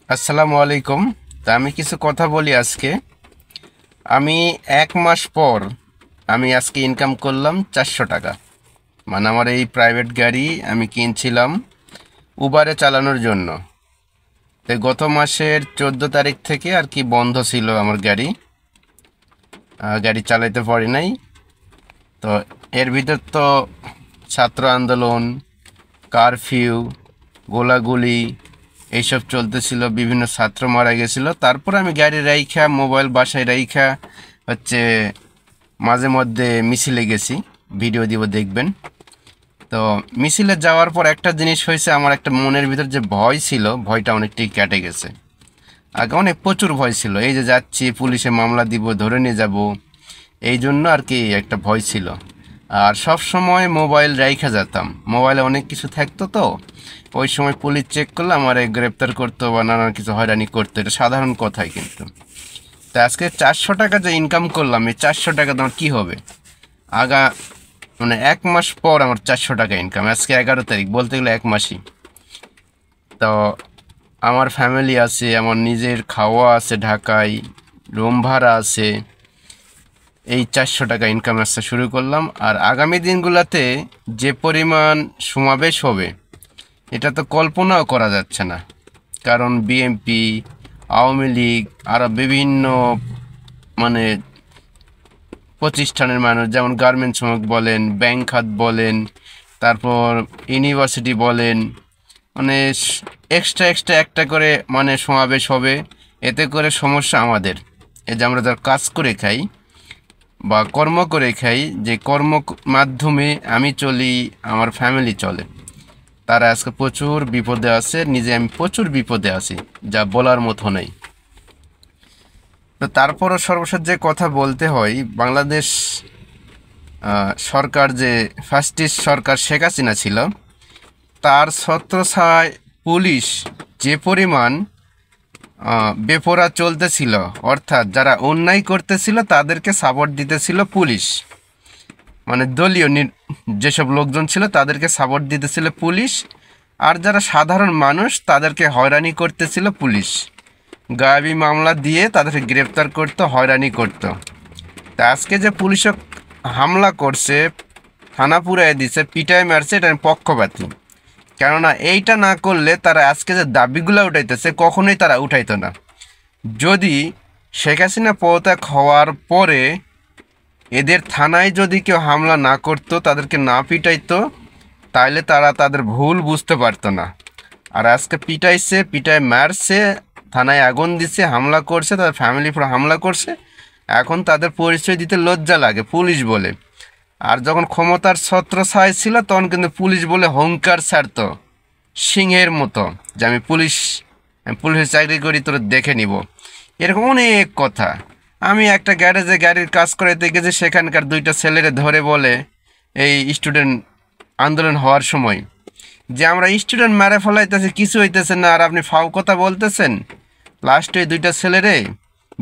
আসসালামু আলাইকুম। তা আমি কিছু কথা বলি আজকে। আমি 1 মাস পর আমি আজকে ইনকাম করলাম 400 টাকা। মানে আমার এই প্রাইভেট গাড়ি আমি কিনছিলাম উবারে চালানোর জন্য। তো গত মাসের 14 তারিখ থেকে আর কি বন্ধ ছিল আমার গাড়ি, গাড়ি চালাইতে পারি নাই। তো এর ভিতর তো ছাত্র আন্দোলন, কারফিউ, গোলাগুলি এইসব চলতেছিল, বিভিন্ন ছাত্র মারা গেছিল। তারপর আমি গাড়ি রাইখা, মোবাইল বাসায় রাইখা হচ্ছে মাঝে মধ্যে মিছিলে গেছি, ভিডিও দিব দেখবেন। তো মিছিলে যাওয়ার পর একটা জিনিস হয়েছে, আমার একটা মনের ভিতর যে ভয় ছিল, ভয়টা অনেকটাই কেটে গেছে। আগে অনেক প্রচুর ভয় ছিল, এই যে যাচ্ছি পুলিশে মামলা দিব, ধরে নিয়ে যাব, এই জন্য আর কি একটা ভয় ছিল। আর সব সময় মোবাইল রাইখা যেতাম, মোবাইলে অনেক কিছু থাকতো। তো ওই সময় পুলিশ চেক করলে আমারে গ্রেপ্তার করতো বা নানান কিছু হয়রানি করতো, এটা সাধারণ কথাই। কিন্তু তা আজকে 400 টাকা যে ইনকাম করলাম, এই 400 টাকা তোমার কী হবে? আগা মানে 1 মাস পর আমার 400 টাকা ইনকাম, আজকে 11 তারিখ, বলতে গেলে 1 মাসই। তো আমার ফ্যামিলি আছে, আমার নিজের খাওয়া আছে, ঢাকায় রুম ভাড়া আছে। এই 400 টাকা ইনকাম আসতে শুরু করলাম। আর আগামী দিনগুলোতে যে পরিমাণ সমাবেশ হবে, এটা তো কল্পনাও করা যাচ্ছে না। কারণ বিএনপি, আওয়ামী লীগ, আরও বিভিন্ন মানে প্রতিষ্ঠানের মানুষ, যেমন গার্মেন্টস শ্রমিক বলেন, ব্যাংক খাত বলেন, তারপর ইউনিভার্সিটি বলেন, মানে এক্সট্রা এক্সট্রা একটা করে মানে সমাবেশ হবে। এতে করে সমস্যা আমাদের, এই যে আমরা যারা কাজ করে খাই বা কর্ম করে খাই, যে কর্ম মাধ্যমে আমি চলি, আমার ফ্যামিলি চলে, তারা আজকে প্রচুর বিপদে আছে, নিজে আমি প্রচুর বিপদে আছি, যা বলার মতো নেই। তো তারপরও সর্বশেষ যে কথা বলতে হয়, বাংলাদেশ সরকার, যে ফ্যাসিস্ট সরকার শেখ হাসিনা ছিল, তার ছত্রছায়ায় পুলিশ যে পরিমাণ বেপরা চলতেছিল, অর্থাৎ যারা অন্যায় করতেছিল তাদেরকে সাপোর্ট দিতেছিল পুলিশ, মানে দলীয় যেসব লোকজন ছিল তাদেরকে সাপোর্ট দিতেছিল পুলিশ। আর যারা সাধারণ মানুষ তাদেরকে হয়রানি করতেছিল পুলিশ, গায়েবী মামলা দিয়ে তাদেরকে গ্রেপ্তার করতো, হয়রানি করতো। তা আজকে যে পুলিশ হামলা করছে, থানা পুরাই দিছে, পিটাই মারছে, এটা পক্ষপাতী। কেননা এইটা না করলে তারা আজকে যে দাবিগুলো উঠাইতেছে কখনোই তারা উঠাইতো না। যদি শেখ হাসিনা পদত্যাগ হওয়ার পরে এদের থানায় যদি কেউ হামলা না করতো, তাদেরকে না পিটাইতো, তাইলে তারা তাদের ভুল বুঝতে পারতো না। আর আজকে পিটাইছে, পিটাই মারছে, থানায় আগুন দিচ্ছে, হামলা করছে, তাদের ফ্যামিলি পুরো হামলা করছে। এখন তাদের পরিচয় দিতে লজ্জা লাগে, পুলিশ বলে। আর যখন ক্ষমতার ছত্রছায়ায় ছিল তখন কিন্তু পুলিশ বলে হুঙ্কার ছাড়তো সিংহের মতো, যে আমি পুলিশের চাকরি করি, তোর দেখে নিব। এরকম অনেক কথা। আমি একটা গ্যারেজে গাড়ির কাজ করাইতে গেছি, সেখানকার দুইটা ছেলেরে ধরে বলে, এই স্টুডেন্ট আন্দোলন হওয়ার সময়, যে আমরা স্টুডেন্ট মেরে ফেলাইতেছি, কিছু হইতেছে না, আর আপনি ফাও কথা বলতেছেন। লাস্টে দুইটা ছেলেরে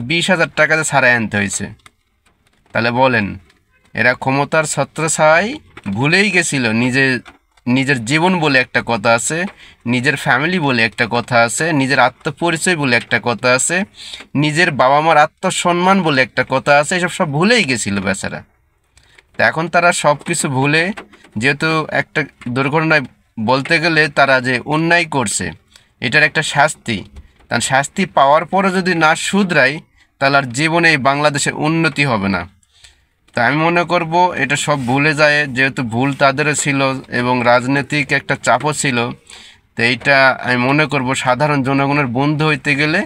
20,000 টাকাতে ছাড়াই আনতে হয়েছে। তাহলে বলেন, এরা ক্ষমতার ছত্রছায়ায় ভুলেই গেছিল নিজের জীবন বলে একটা কথা আছে, নিজের ফ্যামিলি বলে একটা কথা আছে, নিজের আত্মপরিচয় বলে একটা কথা আছে, নিজের বাবা মার আত্মসম্মান বলে একটা কথা আছে, এসব সব ভুলেই গেছিল বেচারা। তো এখন তারা সব কিছু ভুলে, যেহেতু একটা দুর্ঘটনায় বলতে গেলে তারা যে অন্যায় করছে, এটার একটা শাস্তি, তার শাস্তি পাওয়ার পরও যদি না শুধরায়, তাহলে আর জীবনে এই বাংলাদেশের উন্নতি হবে না। তা আমি মনে করব এটা সব ভুলে যায়, যেহেতু ভুল তাদেরও ছিল এবং রাজনৈতিক একটা চাপও ছিল। তো এইটা আমি মনে করব সাধারণ জনগণের বন্ধু হইতে গেলে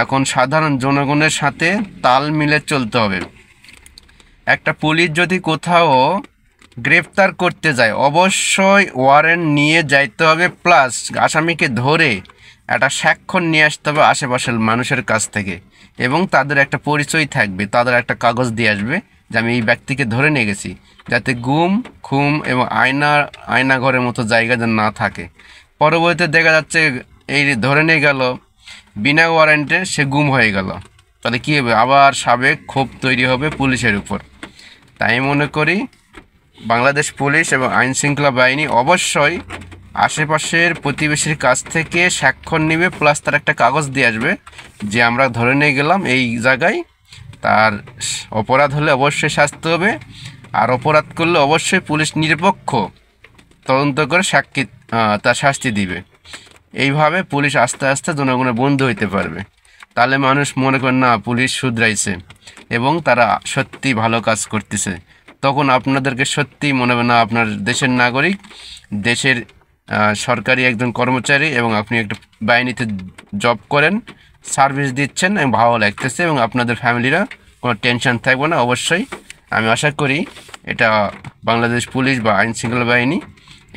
এখন সাধারণ জনগণের সাথে তাল মিলে চলতে হবে। একটা পুলিশ যদি কোথাও গ্রেফতার করতে যায়, অবশ্যই ওয়ারেন্ট নিয়ে যাইতে হবে, প্লাস আসামিকে ধরে একটা স্বাক্ষর নিয়ে আসতে হবে আশেপাশের মানুষের কাছ থেকে, এবং তাদের একটা পরিচয় থাকবে, তাদের একটা কাগজ দিয়ে আসবে যে আমি এই ব্যক্তিকে ধরে নিয়ে গেছি, যাতে গুম খুম এবং আয়না ঘরের মতো জায়গা যেন না থাকে। পরবর্তীতে দেখা যাচ্ছে এই ধরে নিয়ে গেল, বিনা ওয়ারেন্টে সে গুম হয়ে গেল, তাহলে কী হবে? আবার সাবেক ক্ষোভ তৈরি হবে পুলিশের উপর। তাই মনে করি বাংলাদেশ পুলিশ এবং আইন শৃঙ্খলা বাহিনী অবশ্যই আশেপাশের প্রতিবেশীর কাছ থেকে স্বাক্ষর নেবে, প্লাস তার একটা কাগজ দিয়ে আসবে যে আমরা ধরে নিয়ে গেলাম এই জায়গায়, তার অপরাধ হলে অবশ্যই শাস্তি হবে, আর অপরাধ করলে অবশ্যই পুলিশ নিরপেক্ষ তদন্ত করে সাক্ষী তার শাস্তি দিবে। এইভাবে পুলিশ আস্তে আস্তে জনগণের বন্ধু হইতে পারবে। তাহলে মানুষ মনে করেন না পুলিশ শুধরাইছে এবং তারা সত্যি ভালো কাজ করতেছে, তখন আপনাদেরকে সত্যি মনে হবে না আপনার দেশের নাগরিক, দেশের সরকারি একজন কর্মচারী এবং আপনি একটা বাহিনীতে জব করেন, সার্ভিস দিচ্ছেন এবং ভালো লাগতেছে এবং আপনাদের ফ্যামিলিরা কোনো টেনশন থাকবে না। অবশ্যই আমি আশা করি এটা বাংলাদেশ পুলিশ বা আইন শৃঙ্খলা বাহিনী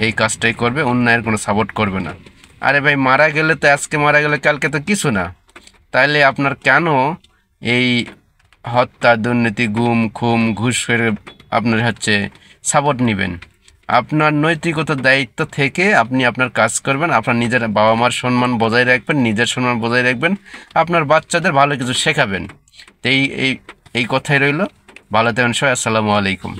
এই কাজটাই করবে, অন্যায়ের কোনো সাপোর্ট করবে না। আরে ভাই মারা গেলে তো আজকে মারা গেলে কালকে তো কিছু না, তাইলে আপনার কেন এই হত্যা, দুর্নীতি, গুম খুম ঘুষ করে আপনার সাপোর্ট নেবেন? আপনার নৈতিকতার দায়িত্ব থেকে আপনি আপনার কাজ করবেন, আপনার নিজের বাবা মার সম্মান বজায় রাখবেন, নিজের সম্মান বজায় রাখবেন, আপনার বাচ্চাদের ভালো কিছু শেখাবেন। তো এই এই এই কথাই রইল। ভালো থাকবেন সবাই। আসসালামু আলাইকুম।